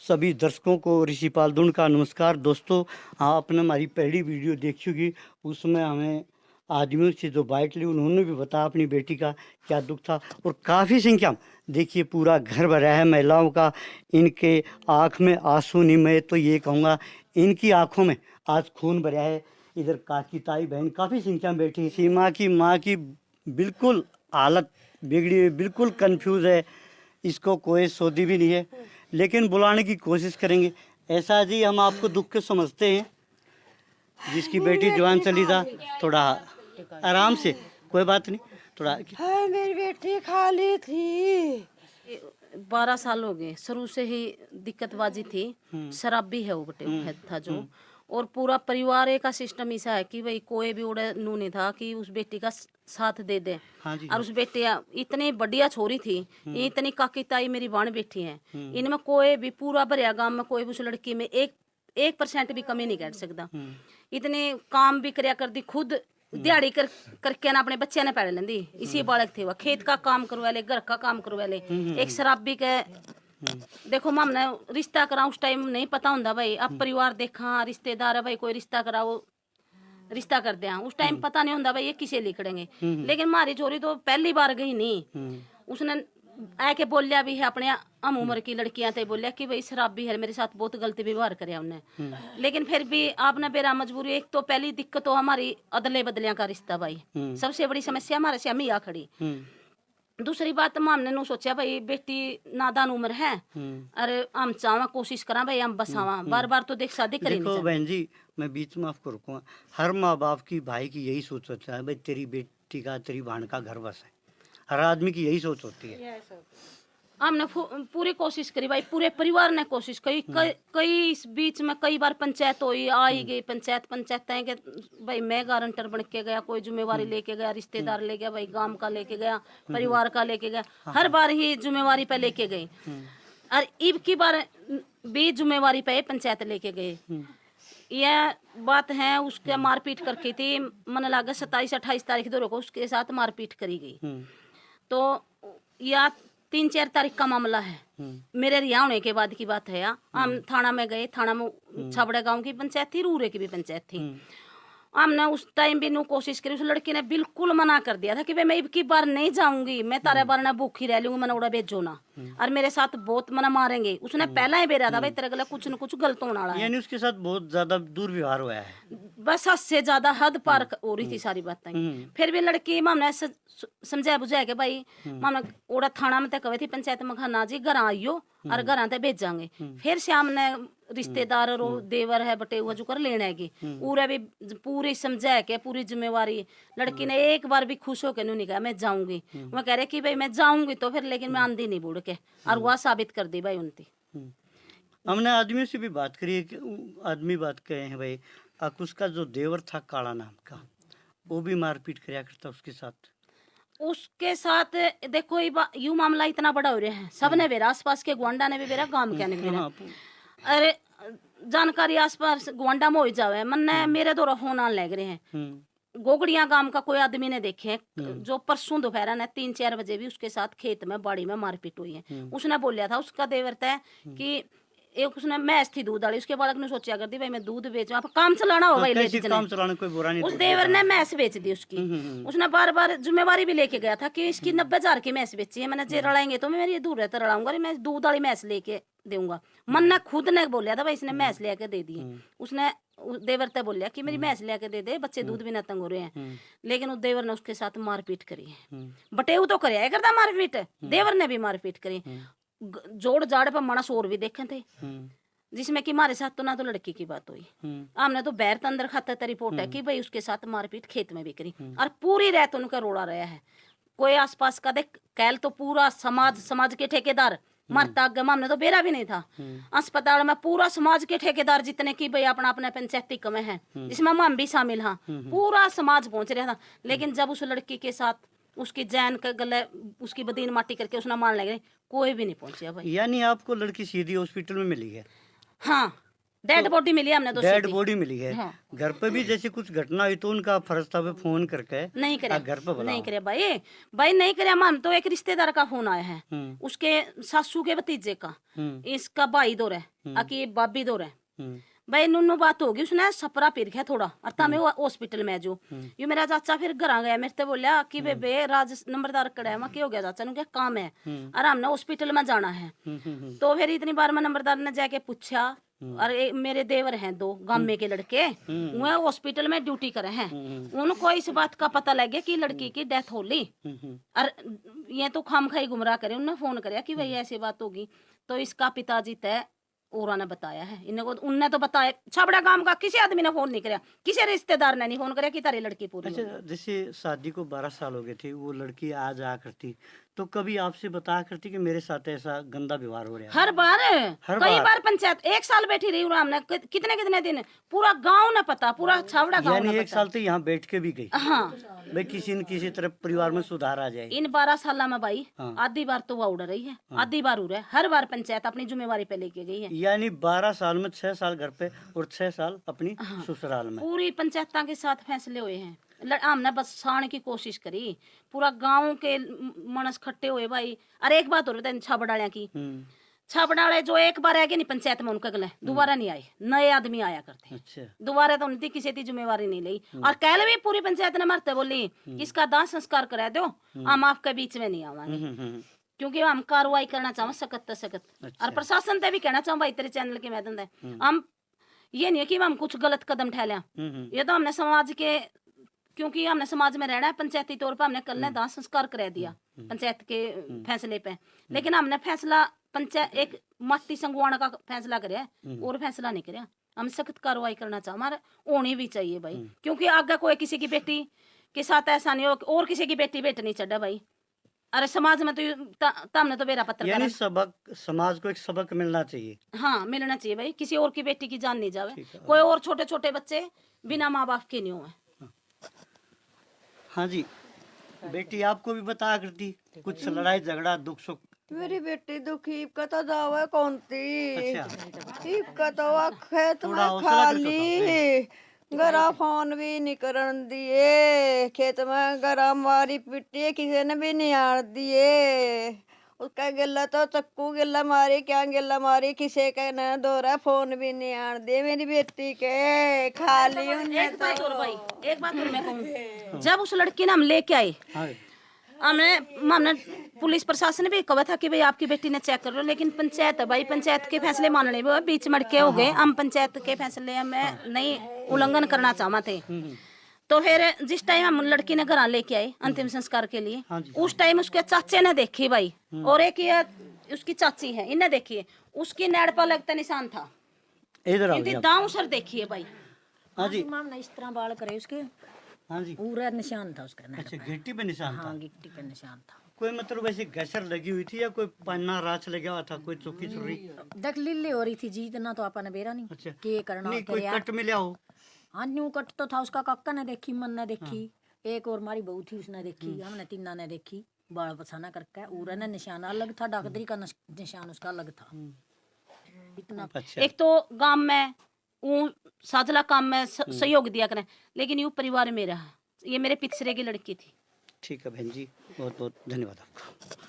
सभी दर्शकों को ऋषिपाल दुन का नमस्कार। दोस्तों, आपने हमारी पहली वीडियो देखी होगी, उसमें हमें आदमियों से जो बाइट ली उन्होंने भी बताया अपनी बेटी का क्या दुख था। और काफ़ी संख्या में देखिए पूरा घर भरा है महिलाओं का। इनके आँख में आंसू नहीं, मैं तो ये कहूँगा इनकी आँखों में आज खून भरा है। इधर काकी ताई बहन काफ़ी संख्या में बैठी। सीमा की माँ की बिल्कुल हालत बिगड़ी हुई, बिल्कुल कंफ्यूज है, इसको कोई सौदी भी नहीं है, लेकिन बुलाने की कोशिश करेंगे। ऐसा जी, हम आपको दुख के समझते हैं, जिसकी बेटी जवान चली था, थोड़ा आराम से, कोई बात नहीं, थोड़ा। हाँ, मेरी बेटी खाली थी। 12 साल हो गए, शुरू से ही दिक्कतबाजी थी। शराबी है वो बटे है था जो। और पूरा परिवार का सिस्टम ऐसा है कि भाई कोई भी उड़े नू नहीं था कि उस बेटी का साथ दे दे। हाँ जी, और उस बेटी इतनी बढ़िया छोरी थी, इतनी काकी ताई मेरी बाण बैठी है, इनमें कोई भी पूरा भरिया गांव में कोई भी उस लड़की में 1% भी कमी नहीं कर सकता। इतने काम भी करया कर दी, खुद दिहाड़ी करके ना अपने बच्चे ने पढ़ लेंदी। इसी बालक थे, वह खेत का काम करवा ले, घर का काम करवा ले। एक शराबी के देखो हमने रिश्ता करा उस टाइम नहीं पता होता भाई, अब परिवार देखा रिश्तेदार है भाई, कोई रिश्ता कराओ रिश्ता कर दिया, उस टाइम पता नहीं होता भाई ये किसे लिखड़ेंगे। लेकिन हमारी चोरी तो पहली बार गई नहीं, उसने आके बोलिया भी है अपने हम उम्र की लड़कियां थे, बोलिया कि भाई शराबी है, मेरे साथ बहुत गलत व्यवहार करे उन्हें। लेकिन फिर भी आपने बेरा मजबूरी, एक तो पहली दिक्कत तो हमारी अदले बदलियां का रिश्ता भाई, सबसे बड़ी समस्या हमारे से हमी आ खड़ी। दूसरी बात हमने नु सोचा भाई बेटी नादान उम्र है, अरे हम चावा कोशिश करा भाई हम बसावा, बार बार तो देख शादी करी देखो बहन जी, मैं बीच में आपको रुकूंगा। हर माँ बाप की भाई की यही सोच होता है, भाई तेरी बेटी का तेरी बहन का घर बस है, हर आदमी की यही सोच होती है। हमने पूरी कोशिश करी भाई, पूरे परिवार ने कोशिश करी। कई इस बीच में कई बार पंचायत हुई, आई गई पंचायत है कि भाई मैं गारंटर बन के गया, कोई जिम्मेवारी लेके गया, रिश्तेदार ले गया भाई, गांव का लेके गया, परिवार का लेके गया, हर बार ही जिम्मेवारी पे लेके गई। और इब की बार भी जिम्मेवारी पे पंचायत लेके गए। यह बात है, उसके मारपीट करके थी, मन लगा 27-28 तारीख दो को उसके साथ मारपीट करी गई। तो या 3-4 तारीख का मामला है, मेरे रिहा होने के बाद की बात है। हम थाना में गए, थाना में छाबड़ा गांव की पंचायत थी, रूरे की भी पंचायत थी। हमने उस टाइम भी नु कोशिश करी, उस लड़की ने बिल्कुल मना कर दिया था कि भाई मैं इब की बार नहीं जाऊंगी, मैं तारे बार ना भूखी रह लूंगी, मैंने उड़ा भेजो ना, और मेरे साथ बहुत मना मारेंगे। उसने पहला ही बेरा था भाई तेरे गला कुछ न कुछ गलत होने वाला है, यानी उसके साथ बहुत ज्यादा दुर्व्यवहार हुआ है, बस हद से ज्यादा हद पार हो रही थी सारी बातें। फिर भी लड़की हमने समझाया बुझाया कि भाई हमने ओड़ा थाना में तक थी, पंचायत में खाना जी घर आइयो और घर ते भेजांगे। फिर शाम ने रिश्तेदार रो देवर है बटे हुआ जो कर लेने की पूरा भी पूरी समझा के पूरी जिम्मेवारी। लड़की ने एक बार भी खुश होकर नहीं कहा मैं जाऊंगी, मैं कह रहे कि भाई मैं जाऊंगी तो फिर, लेकिन मैं आंधी नहीं बुड़ के, और वह साबित कर दी भाई उनकी। हमने आदमियों से भी बात करी है कि आदमी बात कहे हैं भाई, उसका जो देवर था काला नाम का, वो भी मारपीट कराया करता उसके साथ। उसके साथ देखो यू मामला इतना बड़ा हो रहा है, सबने बेरा, आसपास के गुआंडा ने भी बेरा, गांव के ने भी बेरा। अरे जानकारी आसपास गुआंडा में हो जावे, मन ने मेरे दो फोन आने लग रहे हैं। गोगड़िया गांव का कोई आदमी ने देखे जो परसों दोपहर ने 3-4 बजे भी उसके साथ खेत में बाड़ी में मारपीट हुई है। उसने बोलिया था उसका देवर तय कि एक उसने मैस थी दूध वाली, उसके बालक ने सोचा कर दी भाई मैं दूध बेचूं, आप काम चलाना हो भाई, काम चलाना कोई बुरा नहीं। उस देवर ने मैस बेच दी उसकी। उसने बार बार जिम्मेवारी भी लेके गया था कि इसकी 90,000 की मैस बेची है, मैंने जे रड़ाएंगे तो मैं मेरी दूर रहता रड़ाऊंगा, मैं दूध वाली मैस लेके दूंगा। मन ने खुद ने बोलिया था भाई इसने मैस लेके दे दी। उसने देवर तय बोलिया कि मेरी मैस लेके दे दे, बच्चे दूध भी ना तंग हो रहे हैं। लेकिन उस देवर ने उसके साथ मारपीट करी है, बटेऊ तो करया करता मारपीट, देवर ने भी मारपीट करी। जोड़ जाड़ पर मानस और भी देखे थे, जिसमें कि हमारे साथ तो ना तो लड़की की बात हुई, हमने तो बैर अंदर खाता था रिपोर्ट है कि भाई उसके साथ मारपीट खेत में भी करी। और पूरी रात उनका रोड़ा रहा है, कोई आसपास का देख कैल तो पूरा समाज के ठेकेदार मरता आगे हमने तो बेरा भी नहीं था। अस्पताल में पूरा समाज के ठेकेदार जितने की भाई अपना अपना पंचायती कमे है, जिसमें हम भी शामिल हाँ, पूरा समाज पहुंच रहा था। लेकिन जब उस लड़की के साथ उसकी जैन के गले उसकी बदीन माटी करके उसने मान लगे, कोई भी नहीं पहुंचा भाई। यानी आपको लड़की सीधी हॉस्पिटल में मिली है? हाँ, डेड बॉडी मिली हमने डेड बॉडी मिली है। हाँ। घर पे भी जैसे कुछ घटना हुई तो उनका फर्ज था वे फोन करके नहीं करे, घर पे बुलाओ। नहीं करे भाई, भाई नहीं करे। हम तो एक रिश्तेदार का फोन आया है, उसके सासू के भतीजे का, इसका भाई दो रहे आकी बाबी दो रहे भाई। नुनू बात होगी, उसने सपरा पीर गया थोड़ा और तमें हॉस्पिटल में जो ये मेरा चाचा फिर घर आ गया, मेरे से बोलिया कि बेबे राज नंबरदार कड़ा है, क्या हो गया चाचा नु, क्या काम है और हमने हॉस्पिटल में जाना है। तो फिर इतनी बार में नंबरदार ने जाके पूछा, और मेरे देवर हैं दो गामे के लड़के, वह हॉस्पिटल में ड्यूटी करे हैं, उनको इस बात का पता लग गया कि लड़की की डेथ हो ली, और ये तो खाम खाई गुमराह करे। उन्होंने फोन कराया कि भाई ऐसी बात होगी, तो इसका पिताजी तय और ने बताया है इन्हें को, उनने तो बताया छबड़ा गांव का किसी आदमी ने फोन नहीं कराया, किसी रिश्तेदार ने नहीं फोन कराया कि तारी लड़की पूरी। अच्छा, जैसे शादी को 12 साल हो गए थे, वो लड़की आ जा करती तो कभी आपसे बताया करती कि मेरे साथ ऐसा गंदा व्यवहार हो रहा है? हर बार कई बार पंचायत 1 साल बैठी रही हूँ हमने, कितने दिन पूरा गांव ने पता, पूरा छावड़ा गांव यानी ने 1 साल तो यहाँ बैठ के भी गई। हाँ भाई किसी न किसी तरह परिवार में सुधार आ जाए। इन 12 साल में भाई हाँ। आधी बार तो वो उड़ रही है, आधी बार उड़ रहा है, हर बार पंचायत अपनी जिम्मेवारी पे लेके गई है। यानी 12 साल में 6 साल घर पे और 6 साल अपनी ससुराल में। पूरी पंचायत के साथ फैसले हुए हैं, हमने बस साण की कोशिश करी, पूरा गांव के मनस खट्टे हुए भाई। अरे एक बात हो रही है छाबड़ालिया की, छाबड़ाले जो एक बार आए नहीं पंचायत में उनके गले, दोबारा नहीं आए, नए आदमी आया करते। अच्छा। दोबारा तो उनकी किसी की जिम्मेवारी नहीं ली, और कल भी पूरी पंचायत ने मरते बोली इसका दाह संस्कार करा दो, हम आपके बीच में नहीं आवांगे, क्योंकि हम कार्रवाई करना चाहते सख्त से सख्त। अच्छा। और प्रशासन से भी कहना चाहूँ भाई तेरे चैनल के मैदान है, हम ये नहीं है कि हम कुछ गलत कदम उठा लिया, ये तो हमने समाज के, क्योंकि हमने समाज में रहना है, पंचायती तौर पर हमने कल ने दाह संस्कार करा दिया पंचायत के फैसले पे, लेकिन हमने फैसला पंचायत एक माटी संगवाना का फैसला कराया और फैसला नहीं कराया। हम सख्त कार्रवाई करना चाहते, हमारे होनी भी चाहिए भाई, क्योंकि आगे कोई किसी की बेटी के साथ ऐसा नहीं हो और किसी की बेटी नहीं चढ़ा भाई। अरे समाज में तो हमने तो बेरा पत्र यानी सबक, समाज को एक सबक मिलना चाहिए। हाँ मिलना चाहिए भाई, किसी और की बेटी की जान नहीं जावे, कोई और छोटे छोटे बच्चे बिना माँ बाप के नहीं हुए। हाँ जी, बेटी आपको भी बताया करती कुछ लड़ाई झगड़ा दुख सुख? मेरी बेटी दुखी का तो जावे कौन थी, अच्छा। का तो खेत थोड़ा में हौसला खाली, गरा फोन भी नहीं करन दिए, खेत में गरा मारी पिटी किसी ने भी नहीं आड़ दिए, उसका गिल्ला तो चक्कू गिल्ला मारी, क्या गिल्ला मारी, किसी का न दौरा, फोन भी नहीं आड़ दिए मेरी बेटी के, खाली उन्हें एक बात और भाई, एक बात और मैं कहूँ, जब उस लड़की ने हम लेके आए, हमने पुलिस प्रशासन ने भी कहा था कि भाई आपकी बेटी ने चेक कर लो, लेकिन पंचायत है भाई, पंचायत के फैसले मानने भी बीच मड़के हो गए, हम पंचायत के फैसले में नहीं उल्लंघन करना चाहते थे। तो फिर जिस टाइम हम लड़की ने घर लेके आए अंतिम संस्कार के लिए, उस टाइम उसके चाचे ने देखी भाई, और एक ये उसकी चाची है, इन्हें देखी है, उसकी नेड़ पर लगता निशान था, इधर दांव सर देखी है भाई। हाँ जी, मामला इस तरह बाल करे उसके, हाँ जी, पूरा निशान था उसका। अच्छा, गिट्टी पे निशान था? हाँ गिट्टी पे निशान था। कोई मतलब ऐसी घसर लगी हुई थी या कोई पन्ना राच लगा हुआ था, कोई चौकी छुरी? देख लिल्ली हो रही थी जीतना तो आपने बेरा नहीं। अच्छा, के करना नहीं कोई कट मिला हो? हाँ न्यू कट तो था उसका, काका ने देखी, मन ने देखी, एक और मारी बहू थी उसने देखी, हमने तीना ने देखी, बाल पछाना करके, और ने निशान अलग था, डाकदरी का निशान उसका अलग था। इतना अच्छा। एक तो गांव में साजला काम में सहयोग दिया करें, लेकिन यू परिवार मेरा है, ये मेरे पिछड़े की लड़की थी। ठीक है बहन जी, बहुत बहुत धन्यवाद आपका।